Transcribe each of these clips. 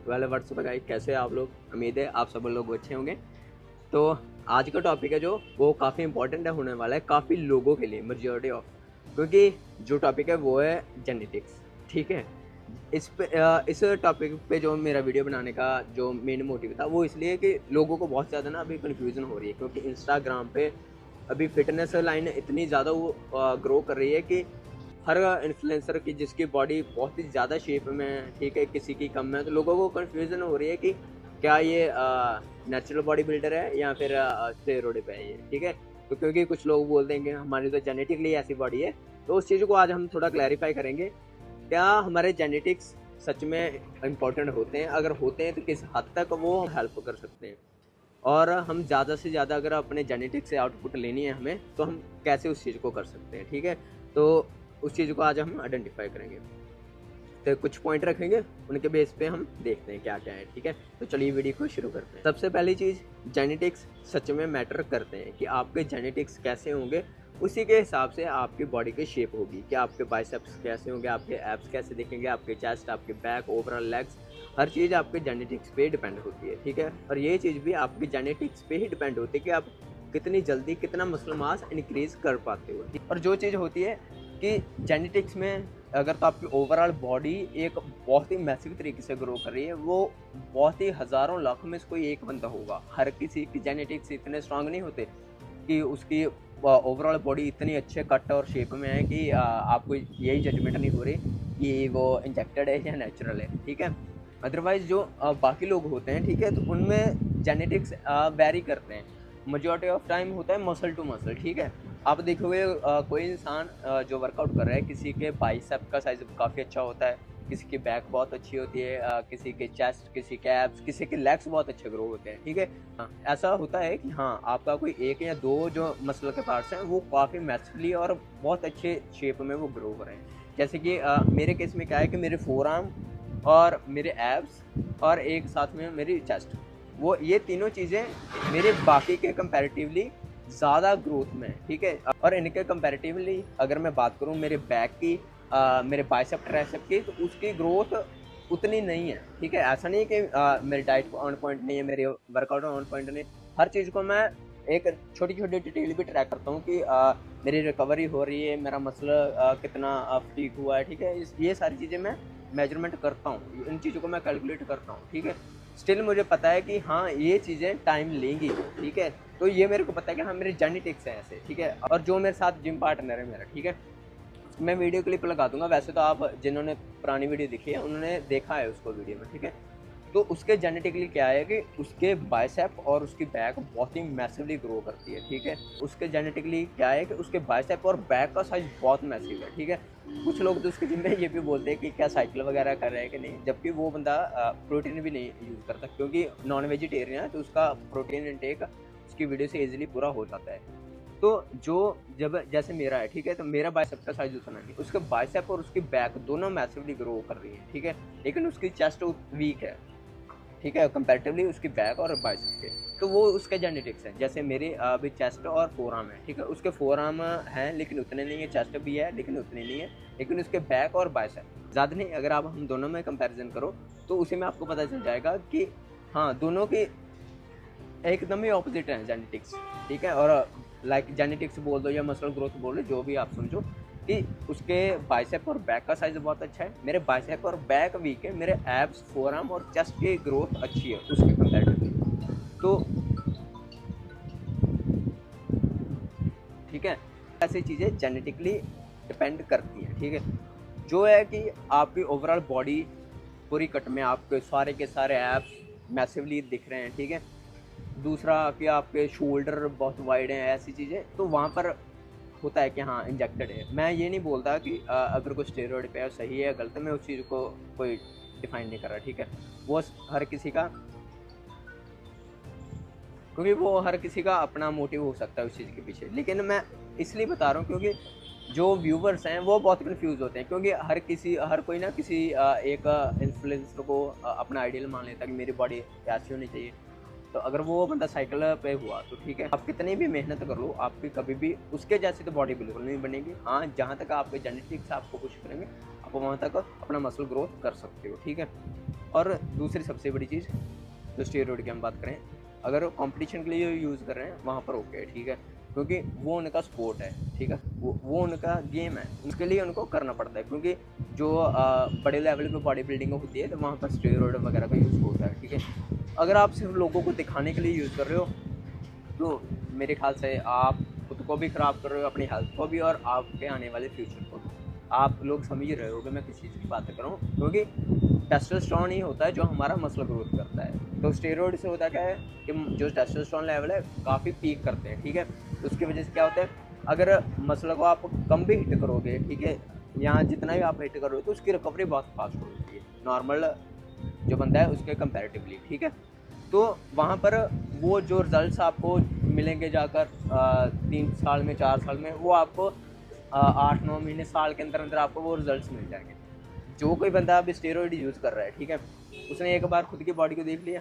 Well WhatsApp guys, कैसे हैं आप लोग। उम्मीद है आप सब लोग अच्छे होंगे। तो आज का टॉपिक है जो वो काफ़ी इंपॉर्टेंट है, होने वाला है काफ़ी लोगों के लिए, मेजॉरिटी ऑफ, क्योंकि जो टॉपिक है वो है जेनेटिक्स। ठीक है, इस टॉपिक पे जो मेरा वीडियो बनाने का जो मेन मोटिव था वो इसलिए कि लोगों को बहुत ज़्यादा ना अभी कन्फ्यूज़न हो रही है, क्योंकि इंस्टाग्राम पे अभी फिटनेस लाइन इतनी ज़्यादा वो ग्रो कर रही है कि हर इन्फ्लुएंसर की जिसकी बॉडी बहुत ही ज़्यादा शेप में है, ठीक है, किसी की कम है, तो लोगों को कन्फ्यूज़न हो रही है कि क्या ये नेचुरल बॉडी बिल्डर है या फिर स्टेरॉइड पे है ये। ठीक है, तो क्योंकि कुछ लोग बोलते हैं कि हमारी तो जेनेटिकली ऐसी बॉडी है, तो उस चीज़ को आज हम थोड़ा क्लैरिफाई करेंगे। क्या हमारे जेनेटिक्स सच में इम्पोर्टेंट होते हैं? अगर होते हैं तो किस हद तक वो हेल्प कर सकते हैं, और हम ज़्यादा से ज़्यादा अगर अपने जेनेटिक्स से आउटपुट लेनी है हमें, तो हम कैसे उस चीज़ को कर सकते हैं। ठीक है, तो उस चीज़ को आज हम आइडेंटिफाई करेंगे, तो कुछ पॉइंट रखेंगे, उनके बेस पे हम देखते हैं क्या क्या है। ठीक है, तो चलिए वीडियो को शुरू करते हैं। सबसे पहली चीज़, जेनेटिक्स सच में मैटर करते हैं कि आपके जेनेटिक्स कैसे होंगे, उसी के हिसाब से आपकी बॉडी की शेप होगी कि आपके बाइसेप्स कैसे होंगे, आपके एब्स कैसे दिखेंगे, आपके चेस्ट, आपके बैक, ओवरऑल लेग्स, हर चीज़ आपके जेनेटिक्स पे डिपेंड होती है। ठीक है, और ये चीज़ भी आपके जेनेटिक्स पे ही डिपेंड होती है कि आप कितनी जल्दी कितना मसल मास इंक्रीज कर पाते हो। और जो चीज़ होती है कि जेनेटिक्स में अगर तो आपकी ओवरऑल बॉडी एक बहुत ही मैसिव तरीके से ग्रो कर रही है, वो बहुत ही हज़ारों लाखों में से कोई एक बंदा होगा। हर किसी की जेनेटिक्स इतने स्ट्रांग नहीं होते कि उसकी ओवरऑल बॉडी इतनी अच्छे कट और शेप में है कि आपको यही जजमेंट नहीं हो रही कि वो इंजेक्टेड है या नेचुरल है। ठीक है, अदरवाइज़ जो बाकी लोग होते हैं, ठीक है, तो उनमें जेनेटिक्स वेरी करते हैं। मेजॉरिटी ऑफ टाइम होता है मसल टू मसल। ठीक है, आप देखोगे कोई इंसान जो वर्कआउट कर रहा है, किसी के बाइसेप का साइज काफ़ी अच्छा होता है, किसी की बैक बहुत अच्छी होती है, किसी के चेस्ट, किसी के एब्स, किसी के लेग्स बहुत अच्छे ग्रो होते हैं। ठीक है, हाँ, ऐसा होता है कि हाँ, आपका कोई एक या दो जो मसल के पार्ट्स हैं वो काफ़ी मैसिवली और बहुत अच्छे शेप में वो ग्रो हो रहे हैं। जैसे कि मेरे केस में क्या है कि मेरे फोर आर्म और मेरे एब्स और एक साथ में मेरी चेस्ट, वो ये तीनों चीज़ें मेरे बाकी के कंपैरेटिवली ज़्यादा ग्रोथ में। ठीक है, और इनके कंपैरेटिवली अगर मैं बात करूँ मेरे बैक की, मेरे बाइसेप ट्राइसेप की, तो उसकी ग्रोथ उतनी नहीं है। ठीक है, ऐसा नहीं कि मेरी डाइट ऑन पॉइंट नहीं है, मेरे वर्कआउट ऑन पॉइंट नहीं, हर चीज़ को मैं एक छोटी छोटी डिटेल भी ट्रैक करता हूँ कि मेरी रिकवरी हो रही है, मेरा मसला कितना ठीक हुआ है। ठीक है, ये सारी चीज़ें मैं मेजरमेंट करता हूँ, इन चीज़ों को मैं कैलकुलेट करता हूँ। ठीक है, स्टिल मुझे पता है कि हाँ, ये चीज़ें टाइम लेंगी। ठीक है, तो ये मेरे को पता है कि हाँ, मेरे जेनेटिक्स हैं ऐसे। ठीक है, और जो मेरे साथ जिम पार्टनर है मेरा, ठीक है, मैं वीडियो क्लिप लगा दूंगा। वैसे तो आप जिन्होंने पुरानी वीडियो देखी है उन्होंने देखा है उसको वीडियो में। ठीक है, तो उसके जेनेटिकली क्या है कि उसके बाइसेप और उसकी बैक बहुत ही मैसिवली ग्रो करती है। ठीक है, उसके जेनेटिकली क्या है कि उसके बाइसेप और बैक का साइज बहुत मैसिव है। ठीक है, कुछ लोग तो उसके जिम में ये भी बोलते हैं कि क्या साइकिल वगैरह कर रहे हैं कि नहीं, जबकि वो बंदा प्रोटीन भी नहीं यूज़ करता, क्योंकि नॉन वेजिटेरियन है, तो उसका प्रोटीन इनटेक उसकी वीडियो से ईजिली पूरा हो जाता है। तो जो जब जैसे मेरा है, ठीक है, तो मेरा बाइसेप का साइज उतना नहीं, उसके बाइसेप और उसकी बैक दोनों मैसिवली ग्रो कर रही है। ठीक है, लेकिन उसकी चेस्ट वीक है। ठीक है, कंपैरेटिवली उसकी बैक और बाइसेप के, तो वो उसके जेनेटिक्स हैं। जैसे मेरे अभी चेस्ट और फोर आर्म है। ठीक है, उसके फोर आर्म हैं लेकिन उतने नहीं है, चेस्ट भी है लेकिन उतने नहीं है, लेकिन उसके बैक और बाइसेप ज़्यादा नहीं। अगर आप हम दोनों में कंपैरिजन करो तो उसी में आपको पता चल जाएगा कि हाँ, दोनों की एकदम ही ऑपोजिट है जेनेटिक्स। ठीक है, और लाइक जेनेटिक्स बोल दो या मसल ग्रोथ बोल दो, जो भी आप समझो, कि उसके बाइसेप और बैक का साइज बहुत अच्छा है, मेरे बाइसेप और बैक वीक है, मेरे एब्स, फोरआर्म और चेस्ट की ग्रोथ अच्छी है उसके कंपैरेटिवली। तो ठीक है, ऐसी चीज़ें जेनेटिकली डिपेंड करती हैं। ठीक है, जो है कि आपकी ओवरऑल बॉडी पूरी कट में आपके सारे के सारे एब्स मैसिवली दिख रहे हैं। ठीक है, दूसरा कि आपके शोल्डर बहुत वाइड हैं, ऐसी चीज़ें, तो वहाँ पर होता है कि हाँ, इंजेक्टेड है। मैं ये नहीं बोलता कि अगर कोई स्टेरॉइड पे है सही है या गलत है, मैं उस चीज़ को कोई डिफाइन नहीं कर रहा। ठीक है, वो हर किसी का, क्योंकि वो हर किसी का अपना मोटिव हो सकता है उस चीज़ के पीछे, लेकिन मैं इसलिए बता रहा हूँ क्योंकि जो व्यूवर्स हैं वो बहुत कन्फ्यूज़ होते हैं, क्योंकि हर कोई ना किसी एक इन्फ्लुएंसर को अपना आइडियल मान लेता है कि मेरी बॉडी ऐसी होनी चाहिए। तो अगर वो बंदा साइकिल पे हुआ तो ठीक है, आप कितनी भी मेहनत कर लो, आपकी कभी भी उसके जैसी तो बॉडी बिल्कुल नहीं बनेगी। हाँ, जहाँ तक आपके जेनेटिक्स आपको पुश करेंगे, आप वहाँ तक अपना मसल ग्रोथ कर सकते हो। ठीक है, और दूसरी सबसे बड़ी चीज़ जो स्टेरॉइड की हम बात करें, अगर कंपटीशन के लिए यूज़ कर रहे हैं वहाँ पर ओके है, ठीक है, क्योंकि वो उनका स्पोर्ट है, ठीक है, वो उनका गेम है, उसके लिए उनको करना पड़ता है, क्योंकि जो बड़े लेवल पे बॉडी बिल्डिंग होती है तो वहाँ पर स्टेरॉइड वगैरह का यूज़ होता है, ठीक है। अगर आप सिर्फ लोगों को दिखाने के लिए यूज़ कर रहे हो तो मेरे ख्याल से आप खुद को भी ख़राब कर रहे हो, अपनी हेल्थ को भी और आपके आने वाले फ्यूचर को भी। आप लोग समझ ही रहे होगे मैं किस चीज़ की बात कर रहा हूँ, क्योंकि टेस्टोस्टेरोन ही होता है जो हमारा मसल ग्रोथ करता है। तो स्टेरॉइड से होता क्या है कि जो टेस्टोस्टेरोन लेवल है काफ़ी पीक करते हैं, ठीक है। तो उसकी वजह से क्या होता है, अगर मसल को आप कम भी हिट करोगे, ठीक है, यहाँ जितना भी आप हिट करोगे तो उसकी रिकवरी बहुत फास्ट होती है नॉर्मल जो बंदा है उसके कंपैरेटिवली, ठीक है। तो वहाँ पर वो जो रिजल्ट्स आपको मिलेंगे जाकर 3 साल में, 4 साल में, वो आपको 8-9 महीने, साल के अंदर अंदर आपको वो रिजल्ट्स मिल जाएंगे। जो कोई बंदा अभी स्टेरॉइड यूज़ कर रहा है, ठीक है, उसने एक बार खुद की बॉडी को देख लिया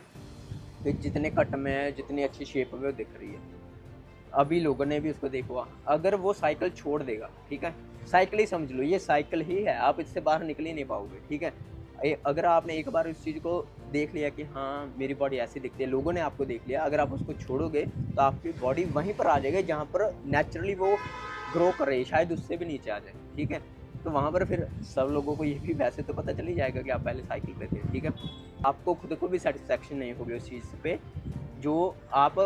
तो जितने कट में है, जितनी अच्छी शेप में वो दिख रही है, अभी लोगों ने भी उसको देखा, अगर वो साइकिल छोड़ देगा, ठीक है, साइकिल ही समझ लो, ये साइकिल ही है, आप इससे बाहर निकल ही नहीं पाओगे, ठीक है। अगर आपने एक बार इस चीज़ को देख लिया कि हाँ मेरी बॉडी ऐसी दिखती है, लोगों ने आपको देख लिया, अगर आप उसको छोड़ोगे तो आपकी बॉडी वहीं पर आ जाएगी जहाँ पर नेचुरली वो ग्रो कर रही है, शायद उससे भी नीचे आ जाए, ठीक है। तो वहाँ पर फिर सब लोगों को ये भी वैसे तो पता चल ही जाएगा कि आप पहले साइकिल पे थे, ठीक है। आपको खुद को भी सेटिस्फेक्शन नहीं होगी उस चीज़ पे जो आप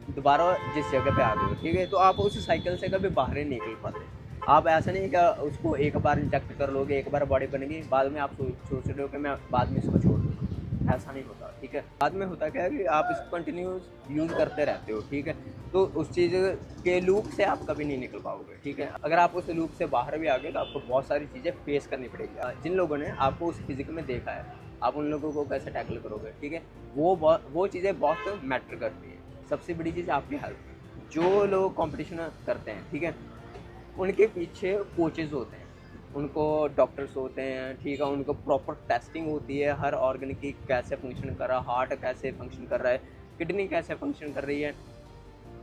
दोबारा जिस जगह पे आ गए हो, ठीक है। तो आप उस साइकिल से कभी बाहर ही नहीं निकल पाते। आप ऐसा नहीं कि उसको एक बार इंजेक्ट कर लोगे, एक बार बॉडी बनेगी, बाद में आप सोच रहे हो कि मैं बाद में इसको छोड़ दूँगा, ऐसा नहीं होता, ठीक है। बाद में होता क्या है कि आप इसको कंटिन्यूस यूज़ करते रहते हो, ठीक है। तो उस चीज़ के लूप से आप कभी नहीं निकल पाओगे, ठीक है। अगर आप उस लूप से बाहर भी आ गए तो आपको बहुत सारी चीज़ें फेस करनी पड़ेगी। जिन लोगों ने आपको उस फिजिक में देखा है, आप उन लोगों को कैसे टैकल करोगे, ठीक है। वो चीज़ें बहुत मैटर करती हैं। सबसे बड़ी चीज़ आपकी हेल्थ। जो लोग कंपटीशन करते हैं, ठीक है, उनके पीछे कोचेज़ होते हैं, उनको डॉक्टर्स होते हैं, ठीक है, उनको प्रॉपर टेस्टिंग होती है हर ऑर्गन की, कैसे फंक्शन कर रहा है, हार्ट कैसे फंक्शन कर रहा है, किडनी कैसे फंक्शन कर रही है,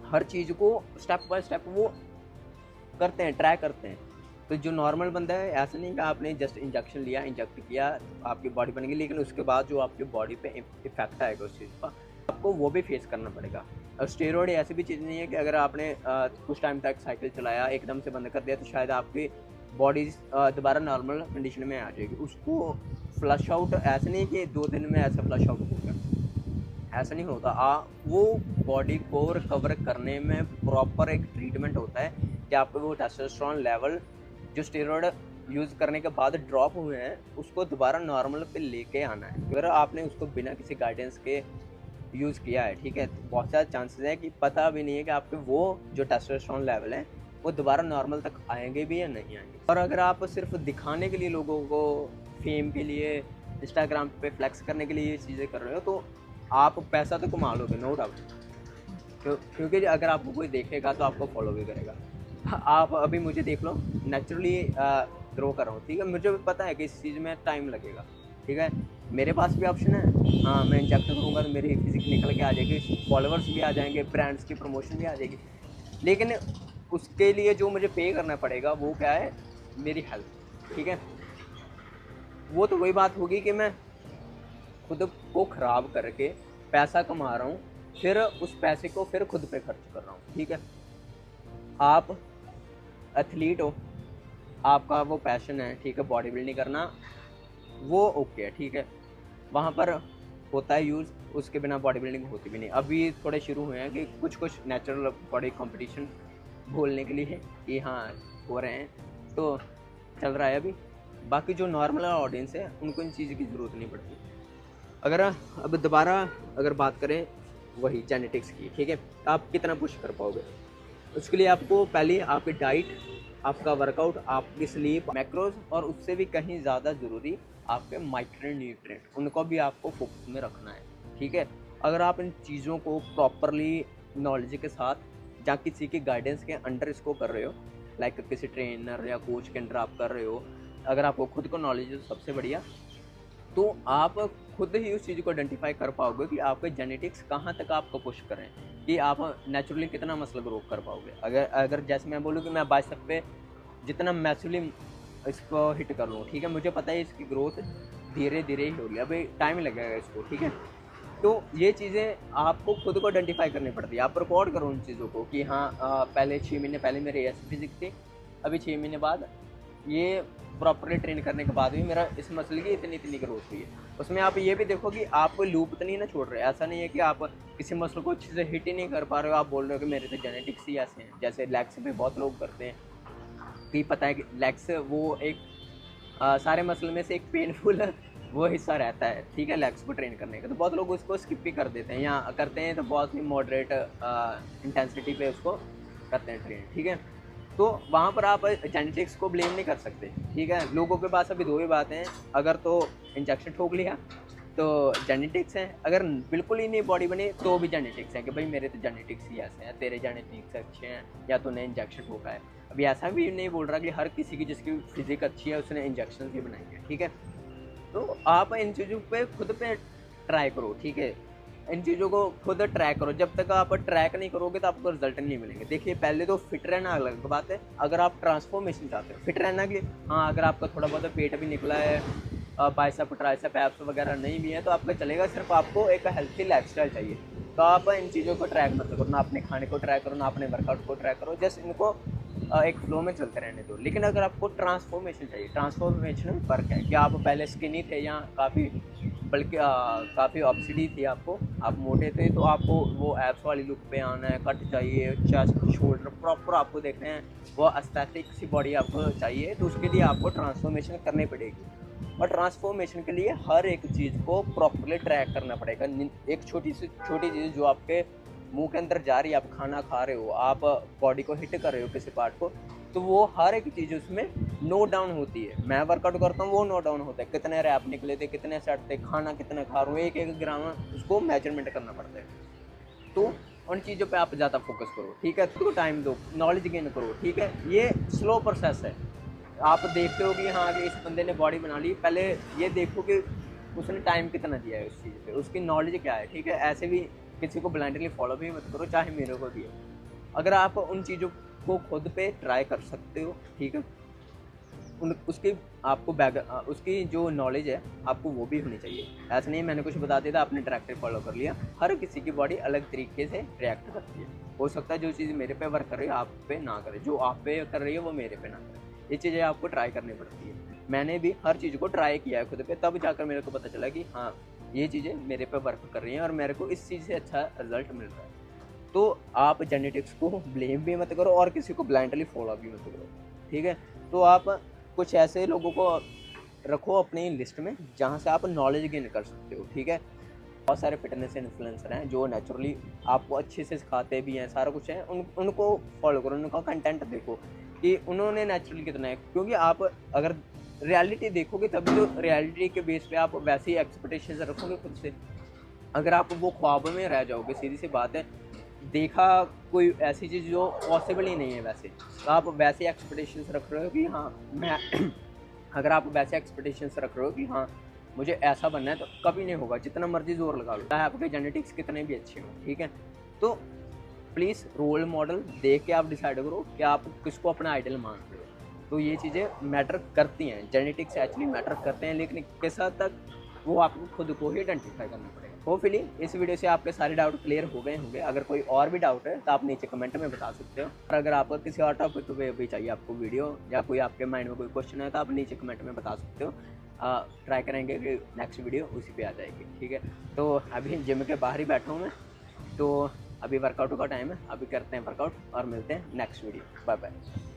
हर चीज़ को स्टेप बाय स्टेप वो करते हैं, ट्राई करते हैं। तो जो नॉर्मल बंदा है, ऐसा नहीं कि आपने जस्ट इंजेक्शन लिया, इंजेक्ट किया, आपकी बॉडी बन गई, लेकिन उसके बाद जो आपकी बॉडी पे इफेक्ट आएगा उस चीज़ का, आपको वो भी फेस करना पड़ेगा। और स्टेरॉइड ऐसी भी चीज़ नहीं है कि अगर आपने कुछ टाइम तक साइकिल चलाया, एकदम से बंद कर दिया तो शायद आपकी बॉडी दोबारा नॉर्मल कंडीशन में आ जाएगी। उसको फ्लश आउट ऐसा नहीं कि 2 दिन में ऐसा फ्लश आउट होगा, ऐसा नहीं होता। वो बॉडी को रिकवर करने में प्रॉपर एक ट्रीटमेंट होता है कि आपको वो टेस्टोस्टेरोन लेवल जो स्टेरॉइड यूज़ करने के बाद ड्रॉप हुए हैं उसको दोबारा नॉर्मल पे लेके आना है। अगर आपने उसको बिना किसी गाइडेंस के यूज़ किया है, ठीक है, तो बहुत सारे चांसेस है कि पता भी नहीं है कि आपके वो जो टेस्टोस्टेरोन लेवल है वो दोबारा नॉर्मल तक आएंगे भी या नहीं आएंगे। और अगर आप सिर्फ दिखाने के लिए, लोगों को फेम के लिए, इंस्टाग्राम पे फ्लैक्स करने के लिए ये चीज़ें कर रहे हो तो आप पैसा तो कमा लोगे, नो डाउट, क्योंकि अगर आपको कोई देखेगा तो आपको फॉलो भी करेगा। आप अभी मुझे देख लो, नेचुरली ग्रो कर रहा हूँ, ठीक है, मुझे पता है कि इस चीज़ में टाइम लगेगा, ठीक है, मेरे पास भी ऑप्शन है, हाँ मैं इंजेक्ट करूँगा तो मेरी फिजिक निकल के आ जाएगी, फॉलोअर्स भी आ जाएंगे, ब्रांड्स की प्रमोशन भी आ जाएगी, लेकिन उसके लिए जो मुझे पे करना पड़ेगा वो क्या है, मेरी हेल्थ, ठीक है। वो तो वही बात होगी कि मैं खुद को ख़राब करके पैसा कमा रहा हूँ, फिर उस पैसे को फिर खुद पे खर्च कर रहा हूँ, ठीक है। आप एथलीट हो, आपका वो पैशन है, ठीक है, बॉडी बिल्डिंग करना, वो ओके है, ठीक है, वहाँ पर होता है यूज़, उसके बिना बॉडी बिल्डिंग होती भी नहीं। अभी थोड़े शुरू हुए हैं कि कुछ कुछ नेचुरल बॉडी कंपटीशन बोलने के लिए कि हाँ हो रहे हैं, तो चल रहा है अभी। बाकी जो नॉर्मल ऑडियंस है उनको इन चीज़ की ज़रूरत नहीं पड़ती। अगर अब दोबारा अगर बात करें वही जेनेटिक्स की, ठीक है, तो आप कितना पुश कर पाओगे, उसके लिए आपको पहले आपकी डाइट, आपका वर्कआउट, आपकी स्लीप, मैक्रोज, और उससे भी कहीं ज़्यादा ज़रूरी आपके माइक्रो न्यूट्रिएंट, उनको भी आपको फोकस में रखना है, ठीक है। अगर आप इन चीज़ों को प्रॉपरली नॉलेज के साथ या किसी के गाइडेंस के अंडर इसको कर रहे हो, लाइक किसी ट्रेनर या कोच के अंडर आप कर रहे हो, अगर आपको खुद को नॉलेज है तो सबसे बढ़िया, तो आप खुद ही उस चीज़ को आइडेंटिफाई कर पाओगे कि आपके जेनेटिक्स कहाँ तक आपको पुश करें, कि आप नेचुरली कितना मसल ग्रो कर पाओगे। अगर जैसे मैं बोलूँ कि मैं बाइसेप पे जितना मैसिवली इसको हिट कर लूँ, ठीक है। मुझे पता है इसकी ग्रोथ धीरे धीरे ही होगी, अभी टाइम लगेगा इसको, ठीक है। तो ये चीज़ें आपको खुद को आइडेंटिफाई करनी पड़ती है। आप रिकॉर्ड करो उन चीज़ों को कि हाँ पहले 6 महीने पहले मेरी ऐसी फिजिक थी, अभी 6 महीने बाद ये प्रॉपरली ट्रेन करने के बाद भी मेरा इस मसल की इतनी इतनी ग्रोथ हुई है। उसमें आप ये भी देखो कि आप कोई लूप तो नहीं ना छोड़ रहे। ऐसा नहीं है कि आप किसी मसल को अच्छे से हिट ही नहीं कर पा रहे हो, आप बोल रहे हो कि मेरे तो जेनेटिक्स ही ऐसे हैं। जैसे लेग्स पे बहुत लोग करते हैं कि पता है कि लेग्स वो एक सारे मसल में से एक पेनफुल वो हिस्सा रहता है, ठीक है, लेग्स को ट्रेन करने का। तो बहुत लोग उसको स्किप भी कर देते हैं, या करते हैं तो बहुत ही मॉडरेट इंटेंसिटी पे उसको करते हैं ट्रेन, ठीक है। तो वहाँ पर आप जेनेटिक्स को ब्लेम नहीं कर सकते, ठीक है। लोगों के पास अभी दो ही बातें हैं, अगर तो इंजेक्शन ठोक लिया तो जेनेटिक्स है, अगर बिल्कुल ही नहीं बॉडी बनी तो भी जेनेटिक्स है कि भाई मेरे तो जेनेटिक्स ही ऐसे हैं, तेरे जेनेटिक्स अच्छे हैं, या तूने इंजेक्शन ठोका है। अभी ऐसा भी नहीं बोल रहा कि हर किसी की जिसकी फिजिक अच्छी है उसने इंजेक्शन भी बनाई है, ठीक है। तो आप इन चीज़ों पे खुद पे ट्राई करो, ठीक है। इन चीज़ों को खुद ट्रैक करो। जब तक आप ट्रैक नहीं करोगे तो आपको रिजल्ट नहीं मिलेंगे। देखिए पहले तो फिट रहना अलग बात है, अगर आप ट्रांसफॉर्मेशन चाहते हो फिट रहना के लिए, हाँ अगर आपका थोड़ा बहुत पेट भी निकला है, बाइसेप ट्राइसेप एब्स वगैरह नहीं भी है तो आपका चलेगा। सिर्फ आपको एक हेल्थी लाइफस्टाइल चाहिए। तो आप इन चीज़ों को ट्रैक मत करो, ना अपने खाने को ट्रैक करो, ना अपने वर्कआउट को ट्रैक करो, जस्ट इनको एक फ्लो में चलते रहने दो। लेकिन अगर आपको ट्रांसफॉर्मेशन चाहिए, ट्रांसफॉर्मेशन में फ़र्क है कि आप पहले स्किनी थे या काफ़ी बल्कि काफ़ी ऑब्सिडी थी आपको, आप मोटे थे, तो आपको वो एब्स वाली लुक पे आना है, कट चाहिए, चेस्ट शोल्डर प्रॉपर आपको देखने हैं, वो एस्थेटिक सी बॉडी आपको चाहिए। तो उसके लिए आपको ट्रांसफॉर्मेशन करनी पड़ेगी, और ट्रांसफॉर्मेशन के लिए हर एक चीज़ को प्रॉपरली ट्रैक करना पड़ेगा। एक छोटी चीज़ जो आपके मुंह के अंदर जा रही है, आप खाना खा रहे हो, आप बॉडी को हिट कर रहे हो किसी पार्ट को, तो वो हर एक चीज़ उसमें नोट डाउन होती है। मैं वर्कआउट करता हूँ वो नोट डाउन होता है, कितने रैप निकले थे, कितने सेट थे, खाना कितना खा रहा हूँ, एक एक ग्राम उसको मेजरमेंट करना पड़ता है। तो उन चीज़ों पे आप ज़्यादा फोकस करो, ठीक है। तो टाइम दो, नॉलेज गेन करो, ठीक है। ये स्लो प्रोसेस है। आप देखते हो कि हाँ कि इस बंदे ने बॉडी बना ली, पहले ये देखो कि उसने टाइम कितना दिया है उस चीज़ पे, उसकी नॉलेज क्या है, ठीक है। ऐसे भी किसी को ब्लाइंडली फॉलो भी मत करो, चाहे मेरे को भी है। अगर आप उन चीज़ों को खुद पे ट्राई कर सकते हो, ठीक है, उसकी आपको उसकी जो नॉलेज है आपको वो भी होनी चाहिए। ऐसा नहीं मैंने कुछ बता दिया था आपने डायरेक्टली फॉलो कर लिया। हर किसी की बॉडी अलग तरीके से रिएक्ट करती है। हो सकता है जो चीज़ मेरे पे वर्क कर रही है आप पे ना करे, जो आप पे कर रही है वो मेरे पे ना करे। ये चीज़ें आपको ट्राई करनी पड़ती है। मैंने भी हर चीज़ को ट्राई किया है खुद पे, तब जाकर मेरे को पता चला कि हाँ ये चीज़ें मेरे पे वर्क कर रही हैं और मेरे को इस चीज़ से अच्छा रिजल्ट मिल रहा है। तो आप जेनेटिक्स को ब्लेम भी मत करो और किसी को ब्लाइंडली फॉलो भी मत करो, ठीक है। तो आप कुछ ऐसे लोगों को रखो अपनी लिस्ट में जहाँ से आप नॉलेज गेन कर सकते हो, ठीक है। बहुत सारे फिटनेस इन्फ्लुएंसर हैं जो नेचुरली आपको अच्छे से सिखाते भी हैं, सारा कुछ है, उनको फॉलो करो, उनका कंटेंट देखो कि उन्होंने नेचुरली कितना है। क्योंकि आप अगर रियलिटी देखोगे तभी तो रियलिटी के बेस पे आप वैसी एक्सपेक्टेशंस रखोगे खुद से। अगर आप वो ख्वाब में रह जाओगे, सीधी सी बात है, देखा कोई ऐसी चीज़ जो पॉसिबल ही नहीं है वैसे, तो आप वैसे एक्सपेक्टेशंस रख रहे हो कि हाँ मैं अगर आप वैसे एक्सपेक्टेशंस रख रहे हो कि हाँ मुझे ऐसा बनना है, तो कभी नहीं होगा, जितना मर्जी जोर लगा लो, चाहे आपके जेनेटिक्स कितने भी अच्छे हों, ठीक है। तो प्लीज़ रोल मॉडल देख के आप डिसाइड करो कि आप किसको अपना आइडल मान रहे हो। तो ये चीज़ें मैटर करती हैं, जेनेटिक्स एक्चुअली मैटर करते हैं, लेकिन किस हद तक वो आपको खुद को ही आइडेंटिफाई करना पड़ेगा। होपफुली इस वीडियो से आपके सारे डाउट क्लियर हो गए होंगे। अगर कोई और भी डाउट है तो आप नीचे कमेंट में बता सकते हो, और अगर आपको किसी और टॉपिक पे भी चाहिए आपको वीडियो, या कोई आपके माइंड में कोई क्वेश्चन है तो आप नीचे कमेंट में बता सकते हो। ट्राई करेंगे कि नेक्स्ट वीडियो उसी पे आ जाएगी, ठीक है। तो अभी जिम के बाहर ही बैठा हूँ मैं, तो अभी वर्कआउट का टाइम है, अभी करते हैं वर्कआउट और मिलते हैं नेक्स्ट वीडियो। Bye bye.